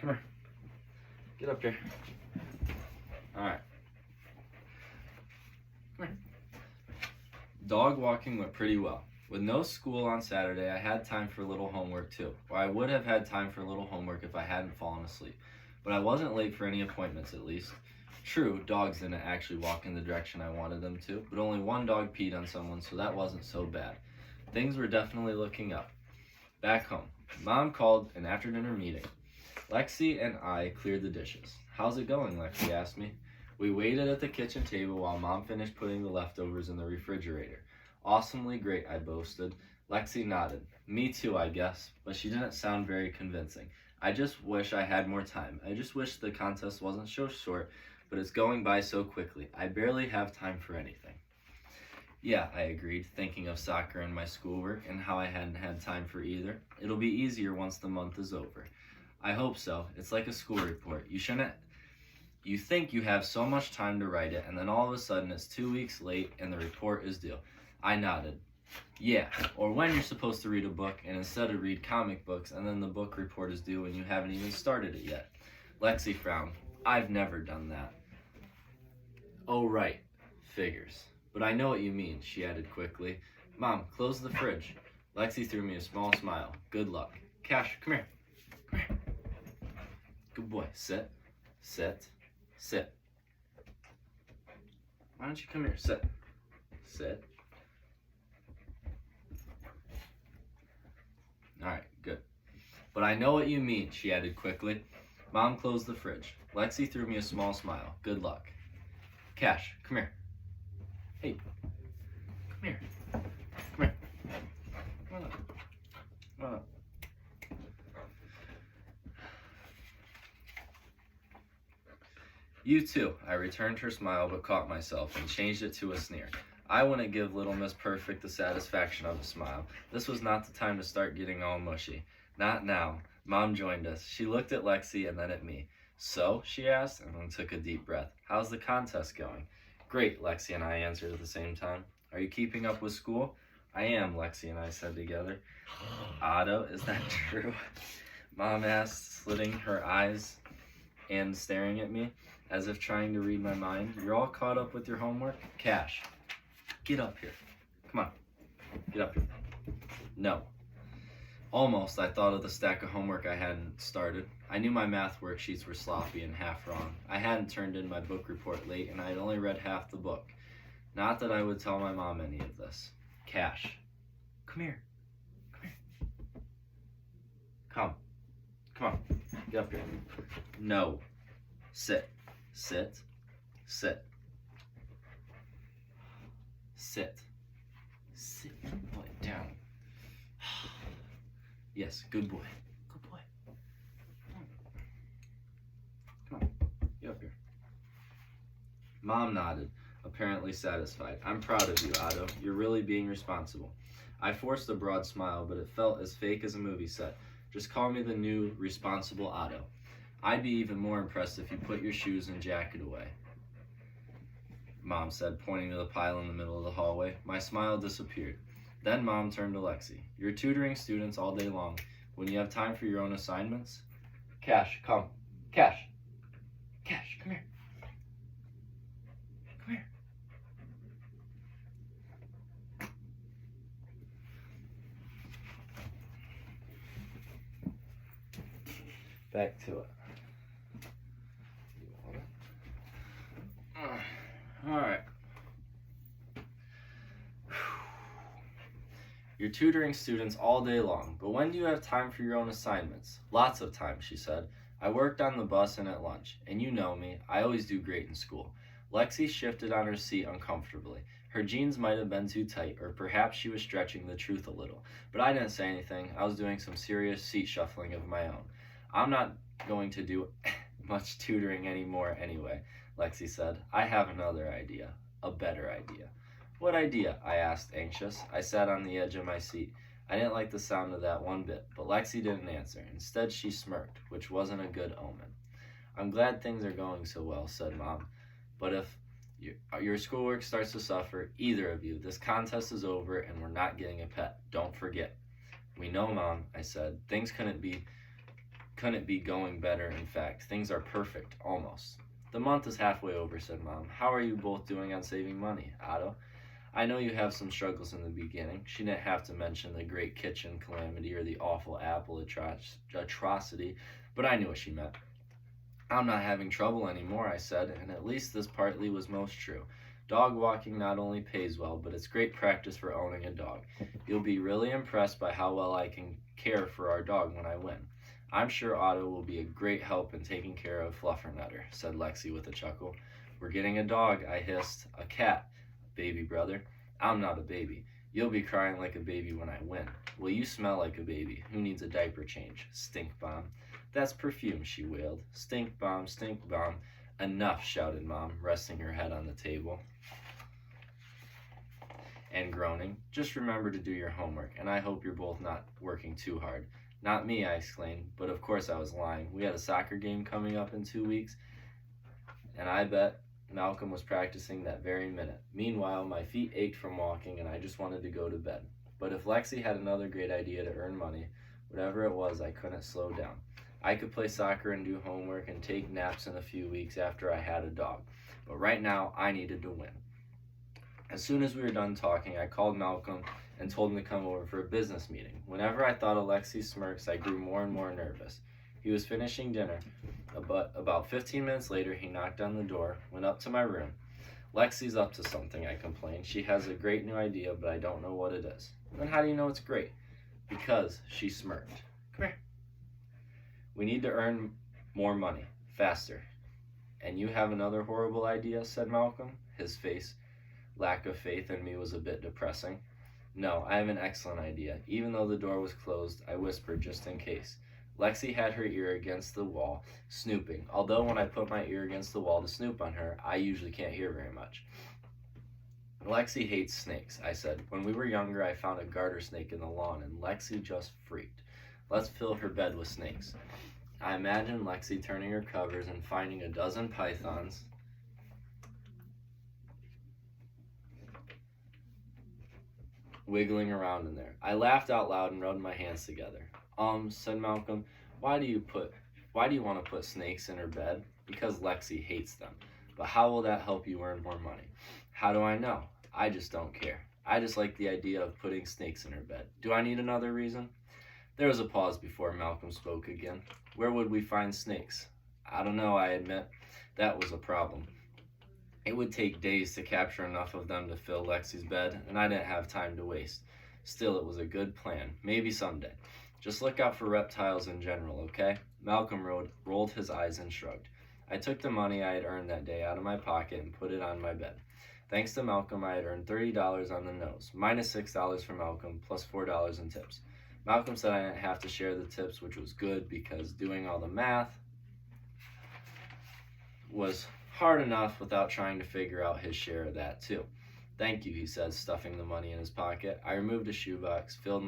come here. Get up here. All right. Come here. Dog walking went pretty well. With no school on Saturday, I had time for a little homework too. Or I would have had time for a little homework if I hadn't fallen asleep. But I wasn't late for any appointments, at least. True, dogs didn't actually walk in the direction I wanted them to, but only one dog peed on someone, so that wasn't so bad. Things were definitely looking up. Back home, Mom called an after-dinner meeting. Lexi and I cleared the dishes. How's it going, Lexi asked me. We waited at the kitchen table while Mom finished putting the leftovers in the refrigerator. Awesomely great, I boasted. Lexi nodded. Me too, I guess, but she didn't sound very convincing. I just wish I had more time. I just wish the contest wasn't so short, but it's going by so quickly. I barely have time for anything. Yeah, I agreed, thinking of soccer and my schoolwork and how I hadn't had time for either. It'll be easier once the month is over. I hope so. It's like a school report. You think you have so much time to write it, and then all of a sudden it's 2 weeks late and the report is due. I nodded. Yeah, or when you're supposed to read a book and instead of read comic books and then the book report is due and you haven't even started it yet. Lexi frowned. I've never done that. Oh, right. Figures. But I know what you mean, she added quickly. Mom, close the fridge. Lexi threw me a small smile. Good luck. Cash, come here. Come here. Good boy. Sit. Sit. Sit. Why don't you come here? Sit. Sit. Alright, good. But I know what you mean, she added quickly. Mom closed the fridge. Lexi threw me a small smile. Good luck. Cash, come here. Hey, come here. Come here. Come on up. Come on up. You too. I returned her smile but caught myself and changed it to a sneer. I wouldn't give little Miss Perfect the satisfaction of a smile. This was not the time to start getting all mushy. Not now. Mom joined us. She looked at Lexi and then at me. So, she asked, and then took a deep breath. How's the contest going? Great, Lexi and I answered at the same time. Are you keeping up with school? I am, Lexi and I said together. Otto, is that true? Mom asked, slitting her eyes and staring at me, as if trying to read my mind. You're all caught up with your homework? Cash. Get up here. Come on. Get up here. No. Almost, I thought of the stack of homework I hadn't started. I knew my math worksheets were sloppy and half wrong. I hadn't turned in my book report late, and I had only read half the book. Not that I would tell my mom any of this. Cash. Come here. Come here. Come. Come on. Get up here. No. Sit. Sit. Sit. Sit. Sit your butt down. Yes, good boy. Good boy. Come on. Get up here. Mom nodded, apparently satisfied. I'm proud of you, Otto. You're really being responsible. I forced a broad smile, but it felt as fake as a movie set. Just call me the new responsible Otto. I'd be even more impressed if you put your shoes and jacket away, Mom said, pointing to the pile in the middle of the hallway. My smile disappeared. Then Mom turned to Lexi. You're tutoring students all day long. When you have time for your own assignments? Cash, come. Cash. Cash, come here. Come here. Back to it. All right. You're tutoring students all day long, but when do you have time for your own assignments? Lots of time, she said. I worked on the bus and at lunch, and you know me, I always do great in school. Lexi shifted on her seat uncomfortably. Her jeans might have been too tight, or perhaps she was stretching the truth a little. But I didn't say anything. I was doing some serious seat shuffling of my own. I'm not going to do much tutoring anymore anyway, Lexi said. I have another idea. A better idea. What idea? I asked, anxious. I sat on the edge of my seat. I didn't like the sound of that one bit, but Lexi didn't answer. Instead, she smirked, which wasn't a good omen. I'm glad things are going so well, said Mom. But if your schoolwork starts to suffer, either of you, this contest is over and we're not getting a pet. Don't forget. We know, Mom, I said. Things couldn't be couldn't be going better. In fact, things are perfect, almost. The month is halfway over, said Mom. How are you both doing on saving money, Otto? I know you have some struggles in the beginning. She didn't have to mention the great kitchen calamity or the awful apple atrocity, but I knew what she meant. I'm not having trouble anymore, I said, and at least this partly was most true. Dog walking not only pays well, but it's great practice for owning a dog. You'll be really impressed by how well I can care for our dog when I win. I'm sure Otto will be a great help in taking care of Fluffernutter, said Lexi with a chuckle. We're getting a dog, I hissed. A cat, baby brother. I'm not a baby. You'll be crying like a baby when I win. Well, you smell like a baby. Who needs a diaper change? Stink bomb. That's perfume, she wailed. Stink bomb, stink bomb. Enough, shouted Mom, resting her head on the table and groaning. Just remember to do your homework, and I hope you're both not working too hard. Not me, I exclaimed, but of course I was lying. We had a soccer game coming up in 2 weeks, and I bet Malcolm was practicing that very minute. Meanwhile, my feet ached from walking, and I just wanted to go to bed. But if Lexi had another great idea to earn money, whatever it was, I couldn't slow down. I could play soccer and do homework and take naps in a few weeks after I had a dog. But right now, I needed to win. As soon as we were done talking, I called Malcolm and told him to come over for a business meeting. Whenever I thought of Lexi's smirks, I grew more and more nervous. He was finishing dinner, but about 15 minutes later, he knocked on the door, went up to my room. Lexi's up to something, I complained. She has a great new idea, but I don't know what it is. Then how do you know it's great? Because she smirked. Come here. We need to earn more money, faster. And you have another horrible idea, said Malcolm. His lack of faith in me was a bit depressing. No, I have an excellent idea. Even though the door was closed, I whispered just in case. Lexi had her ear against the wall, snooping. Although when I put my ear against the wall to snoop on her, I usually can't hear very much. Lexi hates snakes, I said. When we were younger, I found a garter snake in the lawn, and Lexi just freaked. Let's fill her bed with snakes. I imagined Lexi turning her covers and finding a dozen pythons wiggling around in there. I laughed out loud and rubbed my hands together. Said Malcolm, why do you want to put snakes in her bed? Because Lexi hates them. But how will that help you earn more money? How do I know? I just don't care. I just like the idea of putting snakes in her bed. Do I need another reason? There was a pause before Malcolm spoke again. Where would we find snakes? I don't know, I admit. That was a problem. It would take days to capture enough of them to fill Lexi's bed, and I didn't have time to waste. Still, it was a good plan. Maybe someday. Just look out for reptiles in general, okay? Malcolm rolled his eyes and shrugged. I took the money I had earned that day out of my pocket and put it on my bed. Thanks to Malcolm, I had earned $30 on the nose, minus $6 for Malcolm, plus $4 in tips. Malcolm said I didn't have to share the tips, which was good because doing all the math was hard enough without trying to figure out his share of that too. Thank you, he said, stuffing the money in his pocket. I removed a shoebox filled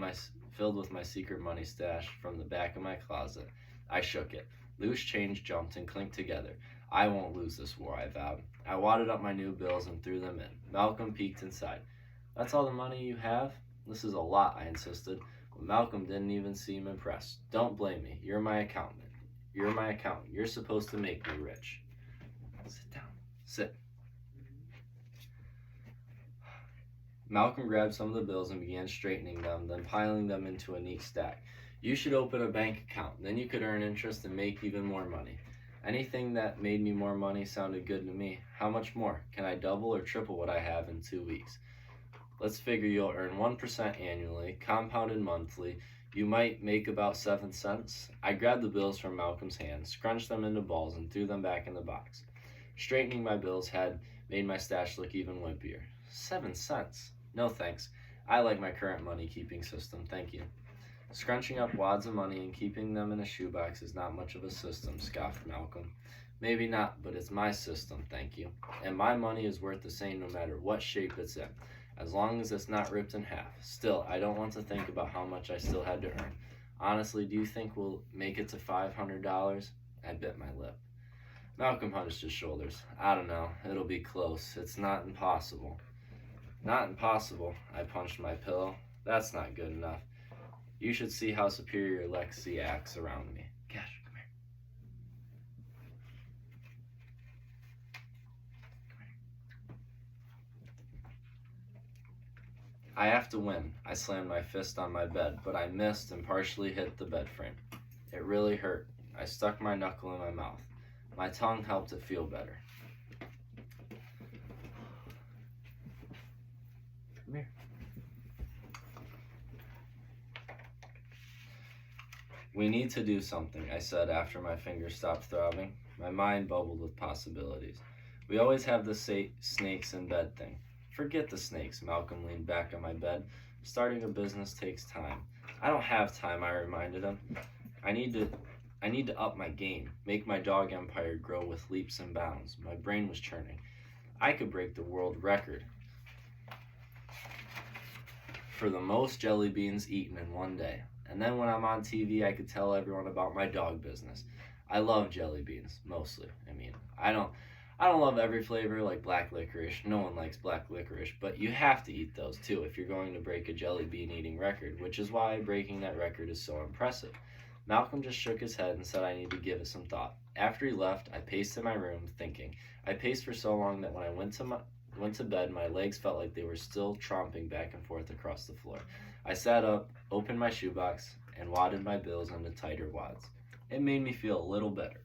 with my secret money stash from the back of my closet. I shook it. Loose change jumped and clinked together. I won't lose this war, I vowed. I wadded up my new bills and threw them in. Malcolm peeked inside. That's all the money you have? This is a lot, I insisted. But Malcolm didn't even seem impressed. Don't blame me. You're my accountant. You're supposed to make me rich. Sit down. Sit. Malcolm grabbed some of the bills and began straightening them, then piling them into a neat stack. You should open a bank account. Then you could earn interest and make even more money. Anything that made me more money sounded good to me. How much more? Can I double or triple what I have in 2 weeks? Let's figure you'll earn 1% annually, compounded monthly. You might make about 7 cents. I grabbed the bills from Malcolm's hand, scrunched them into balls, and threw them back in the box. Straightening my bills had made my stash look even wimpier. 7 cents? No thanks. I like my current money-keeping system, thank you. Scrunching up wads of money and keeping them in a shoebox is not much of a system, scoffed Malcolm. Maybe not, but it's my system, thank you. And my money is worth the same no matter what shape it's in, as long as it's not ripped in half. Still, I don't want to think about how much I still had to earn. Honestly, do you think we'll make it to $500? I bit my lip. Malcolm hunched his shoulders. I don't know. It'll be close. It's not impossible. Not impossible. I punched my pillow. That's not good enough. You should see how superior Lexi acts around me. Gosh. I have to win. I slammed my fist on my bed, but I missed and partially hit the bed frame. It really hurt. I stuck my knuckle in my mouth. My tongue helped it feel better. Come here. We need to do something, I said after my fingers stopped throbbing. My mind bubbled with possibilities. We always have the snakes in bed thing. Forget the snakes, Malcolm leaned back on my bed. Starting a business takes time. I don't have time, I reminded him. I need to up my game, make my dog empire grow with leaps and bounds. My brain was churning. I could break the world record for the most jelly beans eaten in one day. And then when I'm on TV, I could tell everyone about my dog business. I love jelly beans, mostly. I don't love every flavor like black licorice. No one likes black licorice, but you have to eat those too if you're going to break a jelly bean eating record, which is why breaking that record is so impressive. Malcolm just shook his head and said I need to give it some thought. After he left, I paced in my room thinking. I paced for so long that when I went to bed, my legs felt like they were still tromping back and forth across the floor. I sat up, opened my shoebox, and wadded my bills into tighter wads. It made me feel a little better.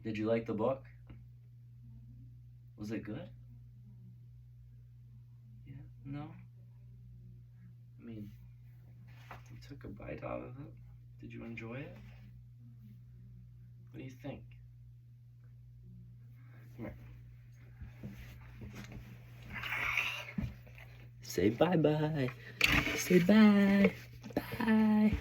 Did you like the book? Was it good? Yeah? No? You took a bite out of it. Did you enjoy it? What do you think? Come here. Say bye-bye. Say bye. Bye.